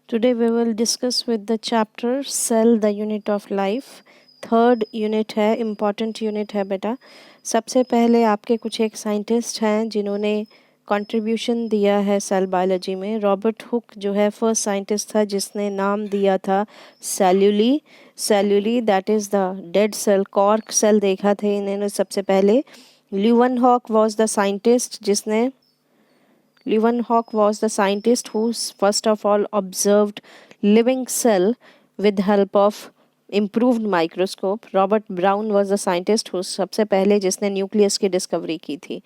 Today we will discuss with the chapter Cell the Unit of Life. Third unit है, important unit है बेटा। सबसे पहले आपके कुछ एक साइंटिस्ट हैं जिन्होंने कंट्रीब्यूशन दिया है सेल बायोलॉजी में। रॉबर्ट हुक जो है फर्स्ट साइंटिस्ट था जिसने नाम दिया था सेल्यूली that is the dead cell, cork cell देखा थे इन्होंने सबसे पहले। ल्यूवेनहॉक वॉज द साइंटिस्ट जिसने Leeuwenhoek was the scientist who first of all observed living cell with help of improved microscope. Robert Brown was the scientist who सबसे पहले जिसने nucleus की डिस्कवरी की थी।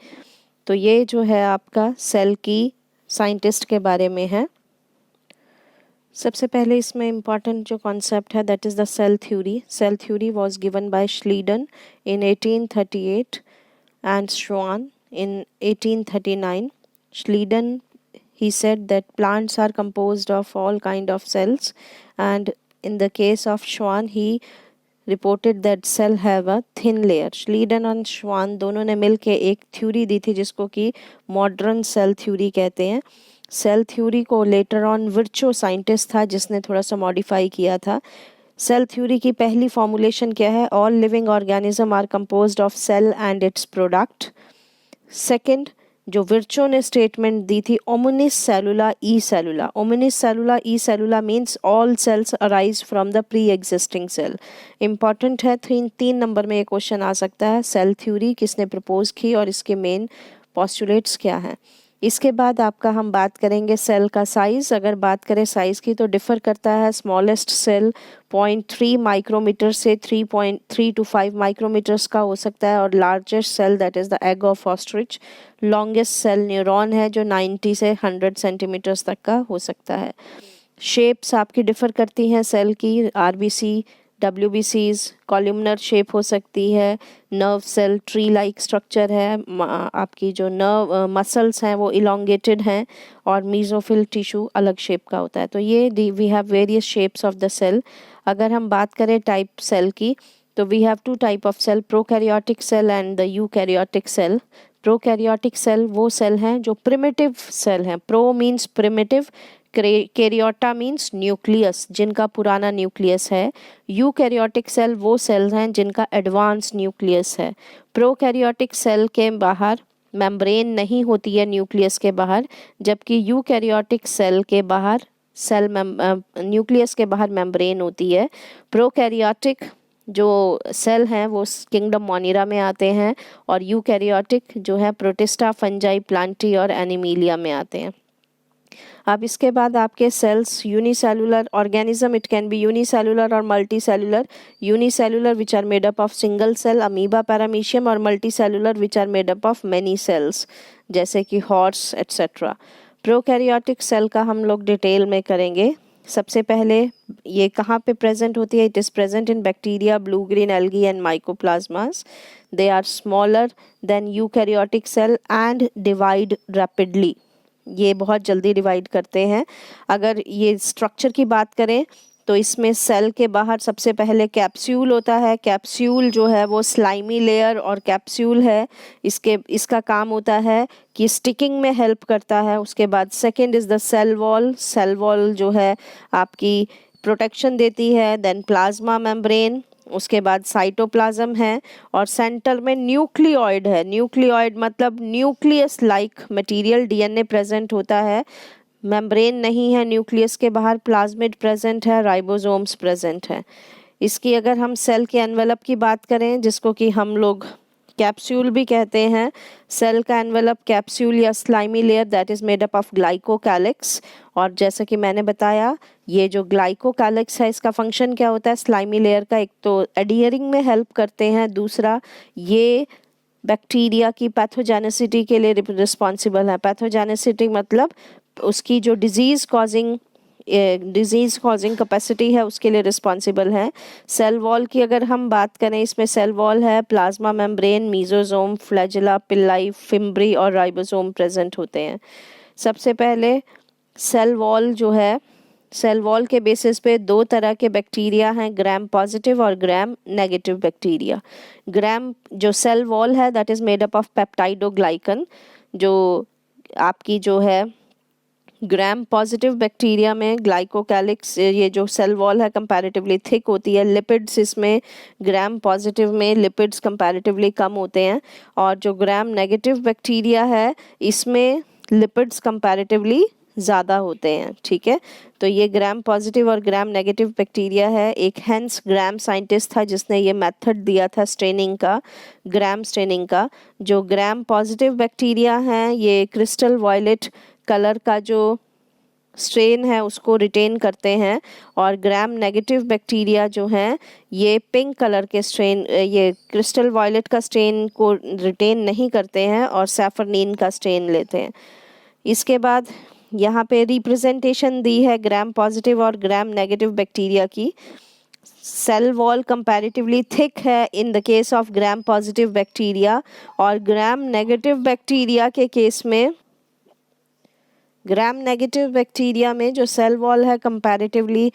तो ये जो है आपका सेल की साइंटिस्ट के बारे में है। सबसे पहले इसमें इम्पॉर्टेंट जो कॉन्सेप्ट है that is the cell theory. Cell theory was given by Schleiden in 1838 and Schwann in 1839. Schleiden, he said that plants are composed of all kind of cells, and in the case of Schwann, he reported that cell have a thin layer. Schleiden और Schwann दोनों ने मिलके एक theory दी थी जिसको कि modern cell theory कहते हैं। सेल थ्योरी को लेटर ऑन विर्चो साइंटिस्ट था जिसने थोड़ा सा मॉडिफाई किया था। सेल थ्योरी की पहली फॉर्मुलेशन क्या है? All living organism are composed of cell and its product. Second, जो विर्चो ने स्टेटमेंट दी थी ओमनिस सेलुला ई सेलुला। ओमनिस सेलुला ई सेलुला means all cells arise from the pre existing cell. Important है, 3 नंबर में ये क्वेश्चन आ सकता है। सेल थ्योरी किसने प्रपोज की और इसके मेन पोस्टुलेट्स क्या हैं। इसके बाद आपका हम बात करेंगे सेल का साइज़। अगर बात करें साइज़ की तो डिफ़र करता है। स्मॉलेस्ट सेल 0.3 माइक्रोमीटर से 3.3 to 5 माइक्रोमीटर्स का हो सकता है, और largest cell that is the egg of ostrich. Longest cell neuron है जो 90 से 100 सेंटीमीटर्स तक का हो सकता है। शेप्स आपकी डिफ़र करती हैं सेल की। आरबीसी, WBCs, कॉलमनर शेप हो सकती है। Nerve cell tree like structure है। आपकी जो नर्व मसल्स हैं वो इलोंगेटेड हैं, और मीजोफिल टिश्यू अलग शेप का होता है। तो ये we have various shapes of the cell. अगर हम बात करें टाइप सेल की तो we have 2 type of cell, prokaryotic cell and the eukaryotic cell. Prokaryotic cell वो सेल हैं जो प्रिमिटिव सेल हैं। प्रो मीन्स प्रिमिटिव, कैरियोटा मीन्स न्यूक्लियस जिनका पुराना न्यूक्लियस है। यूकैरियोटिक सेल वो सेल्स हैं जिनका एडवांस न्यूक्लियस है। प्रोकैरियोटिक सेल के बाहर मेम्ब्रेन नहीं होती है न्यूक्लियस के बाहर, जबकि यूकैरियोटिक सेल के बाहर न्यूक्लियस के बाहर मेम्ब्रेन होती है। प्रोकैरियोटिक जो सेल हैं वो किंगडम मोनिरा में आते हैं, और यूकैरियोटिक जो है प्रोटिस्टा, फंजाई, प्लांटी और एनिमीलिया में आते हैं। अब इसके बाद आपके cells unicellular organism, it can be unicellular और multicellular. Unicellular which are made up of single cell, amoeba, paramecium, और multicellular which are made up of many cells जैसे कि हॉर्स एट्सेट्रा। प्रोकैरियोटिक सेल का हम लोग डिटेल में करेंगे। सबसे पहले ये कहाँ पे प्रेजेंट होती है? It is present in bacteria, blue green algae and mycoplasmas. They are smaller than eukaryotic cell and divide rapidly. ये बहुत जल्दी डिवाइड करते हैं। अगर ये स्ट्रक्चर की बात करें तो इसमें सेल के बाहर सबसे पहले कैप्सूल होता है। कैप्सूल जो है वो स्लाइमी लेयर और कैप्सूल है, इसका काम होता है कि स्टिकिंग में हेल्प करता है। उसके बाद second is the cell wall. Cell wall जो है आपकी प्रोटेक्शन देती है। देन प्लाज्मा मेम्ब्रेन, उसके बाद साइटोप्लाज्म है, और सेंटर में न्यूक्लियोइड है। न्यूक्लियोइड मतलब nucleus like material, DNA present होता है। मेम्ब्रेन नहीं है न्यूक्लियस के बाहर, प्लाज्मिड प्रेजेंट है, राइबोसोम्स प्रेजेंट है। इसकी अगर हम सेल के एनवेलप की बात करें जिसको कि हम लोग कैप्सूल भी कहते हैं, सेल का एनवेलप कैप्सूल या slimy layer that is made up of glycocalyx. और जैसा कि मैंने बताया ये जो ग्लाइकोकैलिक्स है इसका फंक्शन क्या होता है स्लाइमी लेयर का? एक तो एडियरिंग में हेल्प करते हैं, दूसरा ये बैक्टीरिया की पैथोजेनेसिटी के लिए रिस्पॉन्सिबल है। पैथोजेनेसिटी मतलब उसकी जो डिजीज़ कॉजिंग कैपेसिटी है उसके लिए रिस्पॉन्सिबल है। सेल वॉल की अगर हम बात करें, इसमें सेल वॉल है, plasma membrane, mesosome, flagella, Pillai, fimbriae और राइबोसोम प्रेजेंट होते हैं। सबसे पहले सेल वॉल जो है, सेल वॉल के बेसिस पे 2 तरह के बैक्टीरिया हैं, ग्राम पॉजिटिव और ग्राम नेगेटिव बैक्टीरिया। ग्राम जो सेल वॉल है that is made up of peptidoglycan, जो आपकी जो है ग्राम पॉजिटिव बैक्टीरिया में ग्लाइकोकैलिक्स, ये जो सेल वॉल है कंपैरेटिवली थिक होती है। लिपिड्स इसमें ग्राम पॉजिटिव में लिपिड्स कंपैरेटिवली कम होते हैं, और जो ग्राम नेगेटिव बैक्टीरिया है इसमें लिपिड्स कंपैरेटिवली ज़्यादा होते हैं। ठीक है, तो ये ग्राम पॉजिटिव और ग्राम नेगेटिव बैक्टीरिया है। एक हेंस ग्राम साइंटिस्ट था जिसने ये मेथड दिया था स्टेनिंग का, ग्राम स्टेनिंग का। जो ग्राम पॉजिटिव बैक्टीरिया हैं ये क्रिस्टल वॉयलेट कलर का जो स्ट्रेन है उसको रिटेन करते हैं, और ग्राम नेगेटिव बैक्टीरिया जो हैं ये पिंक कलर के स्ट्रेन, ये क्रिस्टल वॉयलेट का स्ट्रेन को रिटेन नहीं करते हैं और सैफरनीन का स्ट्रेन लेते हैं। इसके बाद यहाँ पे रिप्रेजेंटेशन दी है ग्राम पॉजिटिव और ग्राम नेगेटिव बैक्टीरिया की। सेल वॉल कंपैरेटिवली थिक है in the case of gram positive bacteria, और ग्राम नेगेटिव बैक्टीरिया के केस में, ग्राम नेगेटिव बैक्टीरिया में जो सेल वॉल है कंपैरेटिवली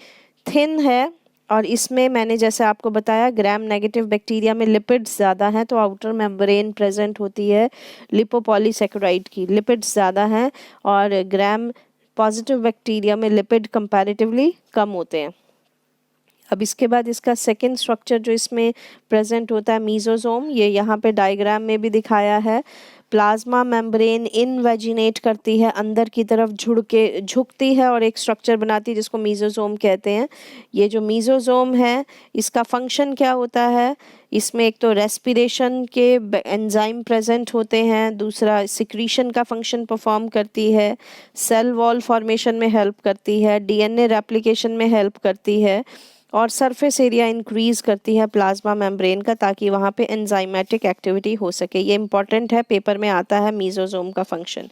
थिन है, और इसमें मैंने जैसे आपको बताया ग्राम नेगेटिव बैक्टीरिया में लिपिड्स ज़्यादा हैं, तो आउटर मेम्ब्रेन प्रेजेंट होती है लिपोपॉलीसेकेराइड की, लिपिड्स ज़्यादा हैं, और ग्राम पॉजिटिव बैक्टीरिया में लिपिड कंपैरेटिवली कम होते हैं। अब इसके बाद इसका सेकेंड स्ट्रक्चर जो इसमें प्रेजेंट होता है मीजोजोम, ये यहाँ पे डायग्राम में भी दिखाया है। प्लाज्मा मेम्ब्रेन इनवेजिनेट करती है, अंदर की तरफ झुकती है और एक स्ट्रक्चर बनाती है जिसको मीजोजोम कहते हैं। ये जो मीजोजोम है इसका फंक्शन क्या होता है, इसमें एक तो रेस्पिरेशन के एंजाइम प्रेजेंट होते हैं, दूसरा सिक्रीशन का फंक्शन परफॉर्म करती है, सेल वॉल फॉर्मेशन में हेल्प करती है, डीएनए रेप्लिकेशन में हेल्प करती है, और सरफेस एरिया इंक्रीज करती है प्लाज्मा मेम्ब्रेन का ताकि वहाँ पे एंजाइमेटिक एक्टिविटी हो सके। ये इंपॉर्टेंट है, पेपर में आता है मीजोजोम का फंक्शन।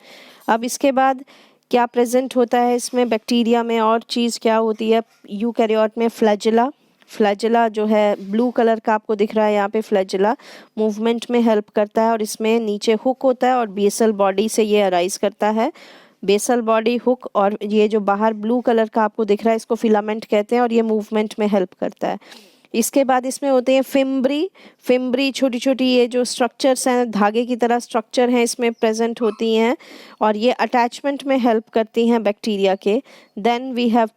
अब इसके बाद क्या प्रेजेंट होता है इसमें बैक्टीरिया में, और चीज़ क्या होती है यूकैरियोट में, फ्लैजिला। फ्लैजिला जो है ब्लू कलर का आपको दिख रहा है यहाँ पे, फ्लैजिला मूवमेंट में हेल्प करता है, और इसमें नीचे हुक होता है और बेसल बॉडी से ये अराइज करता है। बेसल बॉडी, हुक, और ये जो बाहर ब्लू कलर का आपको दिख रहा है इसको फिलामेंट कहते हैं, और ये मूवमेंट में हेल्प करता है। इसके बाद इसमें होते हैं फिम्ब्री छोटी छोटी ये जो स्ट्रक्चर्स हैं धागे की तरह स्ट्रक्चर हैं इसमें प्रेजेंट होती हैं, और ये अटैचमेंट में हेल्प करती हैं बैक्टीरिया के। देन वी हैव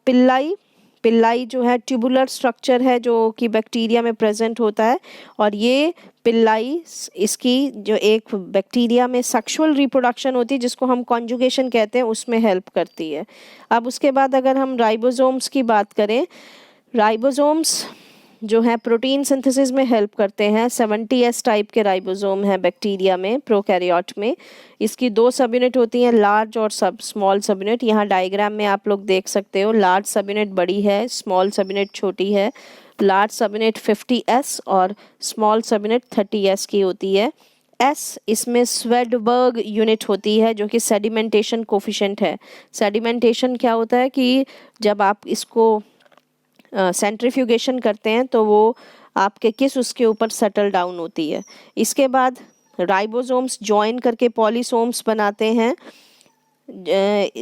पिल्लाई जो है ट्यूबुलर स्ट्रक्चर है जो कि बैक्टीरिया में प्रेजेंट होता है, और ये पिल्लाई इसकी जो एक बैक्टीरिया में सेक्सुअल रिप्रोडक्शन होती है जिसको हम कॉन्जुगेशन कहते हैं उसमें हेल्प करती है। अब उसके बाद अगर हम राइबोसोम्स की बात करें, राइबोसोम्स जो है प्रोटीन सिंथेसिस में हेल्प करते हैं। 70S टाइप के राइबोसोम है बैक्टीरिया में, प्रोकैरियोट में। इसकी 2 सब यूनिट होती हैं, लार्ज और स्मॉल सब यूनिट। यहाँ डायग्राम में आप लोग देख सकते हो, लार्ज सब यूनिट बड़ी है, स्मॉल सब यूनिट छोटी है। लार्ज सब यूनिट 50S और स्मॉल सब यूनिट 30S की होती है। S इसमें स्वेडबर्ग यूनिट होती है जो कि सेडिमेंटेशन कोफिशिएंट है। सेडिमेंटेशन क्या होता है कि जब आप इसको सेंट्रीफ्यूगेशन करते हैं तो वो आपके उसके ऊपर सेटल डाउन होती है। इसके बाद राइबोसोम्स ज्वाइन करके पॉलीसोम्स बनाते हैं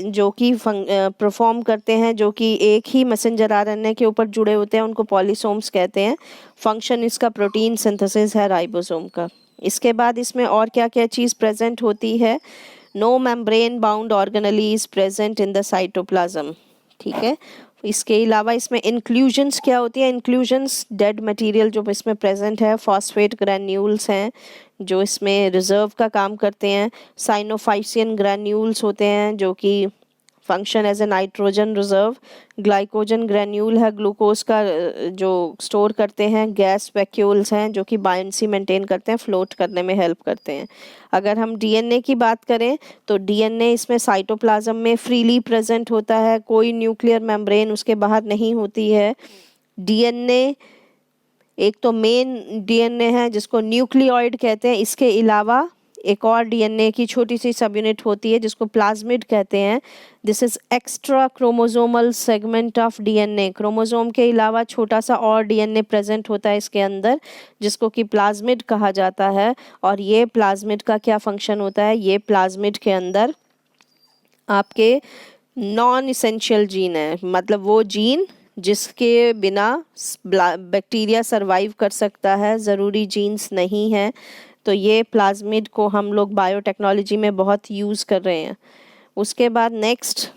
जो कि परफॉर्म करते हैं, जो कि एक ही मैसेंजर आरएनए के ऊपर जुड़े होते हैं, उनको पॉलीसोम्स कहते हैं। फंक्शन इसका प्रोटीन सिंथेसिस है राइबोसोम का। इसके बाद इसमें और क्या क्या चीज़ प्रेजेंट होती है, no membrane bound organelles present in the cytoplasm. ठीक है, इसके अलावा इसमें इंक्लूजन्स क्या होती है, इंक्लूजन्स डेड मटेरियल जो इसमें प्रेजेंट है, फॉस्फेट ग्रैन्यूल्स हैं जो इसमें रिजर्व का काम करते हैं। साइनोफाइसियन ग्रैन्यूल्स होते हैं जो कि function as a nitrogen reserve. Glycogen granule है, ग्लूकोज का जो स्टोर करते हैं। गैस वैक्यूल्स हैं जो कि बायंसी मेंटेन करते हैं, फ्लोट करने में हेल्प करते हैं। अगर हम डीएनए की बात करें तो डीएनए इसमें साइटोप्लाज्म में फ्रीली प्रेजेंट होता है, कोई न्यूक्लियर मेम्ब्रेन उसके बाहर नहीं होती है। डीएनए एक तो मेन डीएनए है जिसको न्यूक्लियोइड कहते हैं, इसके अलावा एक और डीएनए की छोटी सी सब यूनिट होती है जिसको प्लाज्मिड कहते हैं। This is extra chromosomal segment of DNA. Chromosome के अलावा छोटा सा और डीएनए प्रेजेंट होता है इसके अंदर जिसको कि प्लाज्मिड कहा जाता है। और ये प्लाज्मिड का क्या फंक्शन होता है, ये प्लाज्मिड के अंदर आपके नॉन इसेंशियल जीन है, मतलब वो जीन जिसके बिना बैक्टीरिया सरवाइव कर सकता है, ज़रूरी जीन्स नहीं है। तो ये प्लाज्मिड को हम लोग बायोटेक्नोलॉजी में बहुत यूज़ कर रहे हैं। उसके बाद नेक्स्ट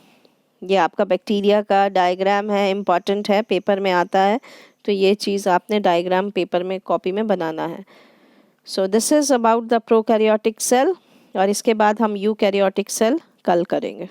ये आपका बैक्टीरिया का डायग्राम है, इम्पॉर्टेंट है, पेपर में आता है, तो ये चीज़ आपने डायग्राम पेपर में कॉपी में बनाना है। So this is about the prokaryotic cell, और इसके बाद हम यूकैरियोटिक सेल कल करेंगे।